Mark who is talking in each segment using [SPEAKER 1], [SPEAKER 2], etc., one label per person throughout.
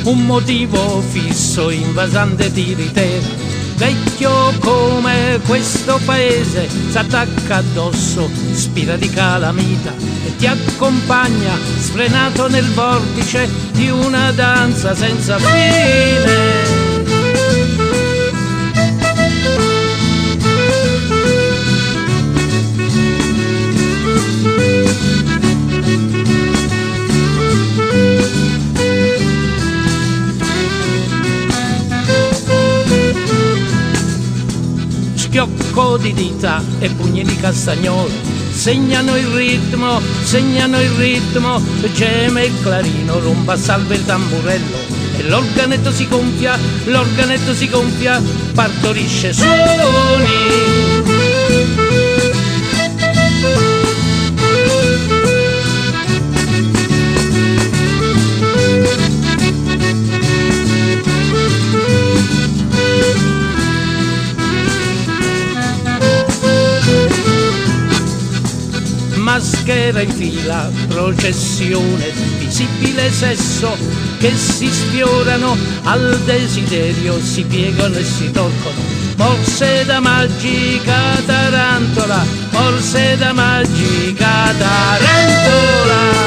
[SPEAKER 1] un motivo fisso invasante ti ritira. Vecchio come questo paese s'attacca addosso, spira di calamita e ti accompagna sfrenato nel vortice di una danza senza fine. Schiocco di dita e pugni di castagnolo segnano il ritmo, geme il clarino, romba salve il tamburello e l'organetto si gonfia, partorisce suoni. Maschera in fila, processione, visibile sesso che si sfiorano al desiderio, si piegano e si torcono. Morse da magica tarantola, morse da magica tarantola.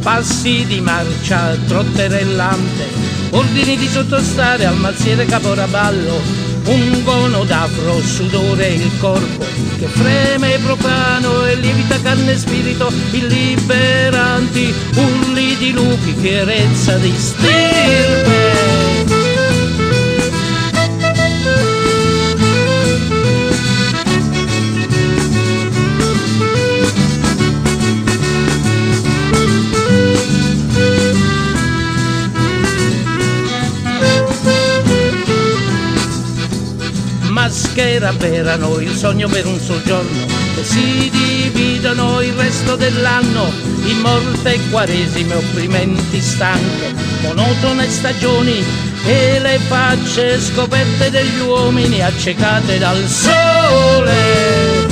[SPEAKER 1] Passi di marcia trotterellante, ordini di sottostare al mazziere caporaballo, ungono d'afro, sudore il corpo che freme profano e lievita carne e spirito, illiberanti urli di lupi, fierezza di stirpe. Maschera perano il sogno per un soggiorno e si dividono il resto dell'anno in morte quaresime, opprimenti stanche, monotone stagioni e le facce scoperte degli uomini accecate dal sole.